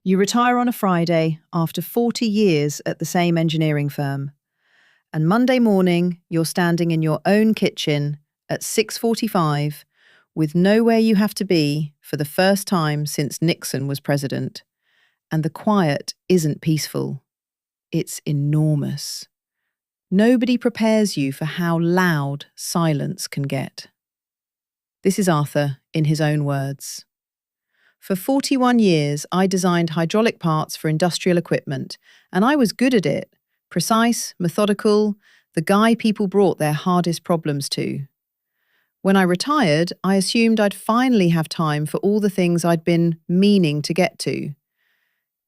You retire on a Friday after 40 years at the same engineering firm. And Monday morning, you're standing in your own kitchen at 6:45 with nowhere you have to be for the first time since Nixon was president. And the quiet isn't peaceful. It's enormous. Nobody prepares you for how loud silence can get. This is Arthur in his own words. For 41 years, I designed hydraulic parts for industrial equipment, and I was good at it. Precise, methodical, the guy people brought their hardest problems to. When I retired, I assumed I'd finally have time for all the things I'd been meaning to get to.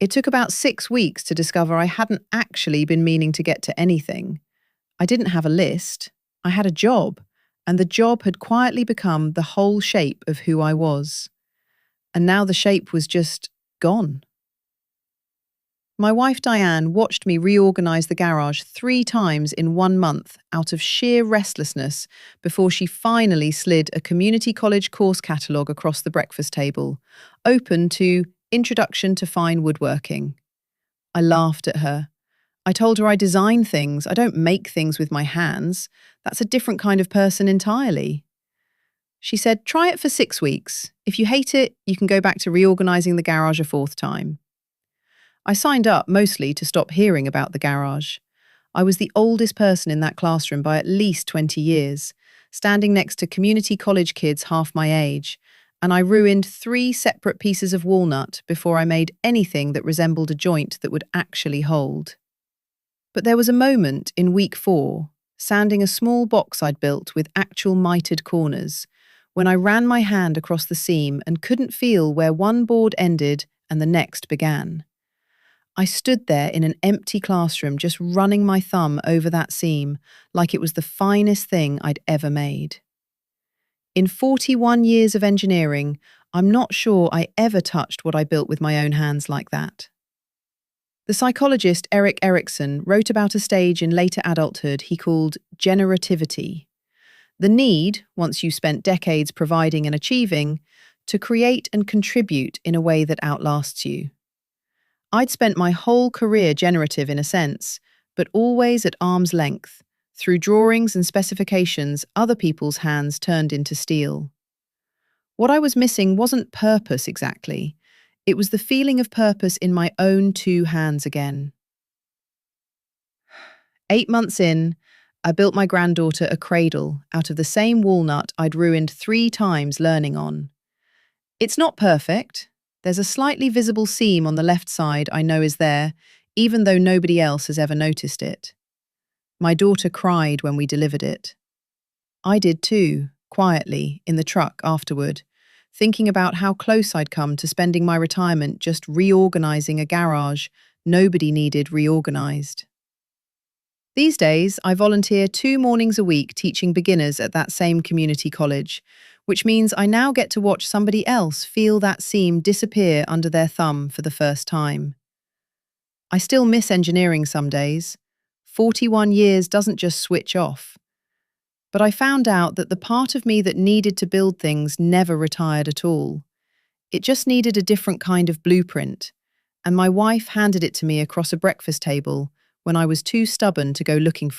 It took about 6 weeks to discover I hadn't actually been meaning to get to anything. I didn't have a list. I had a job, and the job had quietly become the whole shape of who I was. And now the shape was just gone. My wife Diane watched me reorganize the garage 3 times in 1 month out of sheer restlessness before she finally slid a community college course catalogue across the breakfast table, open to Introduction to Fine Woodworking. I laughed at her. I told her I design things, I don't make things with my hands. That's a different kind of person entirely. She said, try it for 6 weeks. If you hate it, you can go back to reorganizing the garage a 4th time. I signed up mostly to stop hearing about the garage. I was the oldest person in that classroom by at least 20 years, standing next to community college kids half my age, and I ruined 3 separate pieces of walnut before I made anything that resembled a joint that would actually hold. But there was a moment in week 4, sanding a small box I'd built with actual mitered corners, when I ran my hand across the seam and couldn't feel where one board ended and the next began. I stood there in an empty classroom just running my thumb over that seam like it was the finest thing I'd ever made. In 41 years of engineering, I'm not sure I ever touched what I built with my own hands like that. The psychologist Erik Erikson wrote about a stage in later adulthood he called generativity. The need, once you spent decades providing and achieving, to create and contribute in a way that outlasts you. I'd spent my whole career generative in a sense, but always at arm's length, through drawings and specifications other people's hands turned into steel. What I was missing wasn't purpose exactly. It was the feeling of purpose in my own 2 hands again. 8 months in, I built my granddaughter a cradle out of the same walnut I'd ruined 3 times learning on. It's not perfect. There's a slightly visible seam on the left side I know is there, even though nobody else has ever noticed it. My daughter cried when we delivered it. I did too, quietly, in the truck afterward, thinking about how close I'd come to spending my retirement just reorganizing a garage nobody needed reorganized. These days, I volunteer 2 mornings a week teaching beginners at that same community college, which means I now get to watch somebody else feel that seam disappear under their thumb for the first time. I still miss engineering some days. 41 years doesn't just switch off. But I found out that the part of me that needed to build things never retired at all. It just needed a different kind of blueprint, and my wife handed it to me across a breakfast table when I was too stubborn to go looking for it.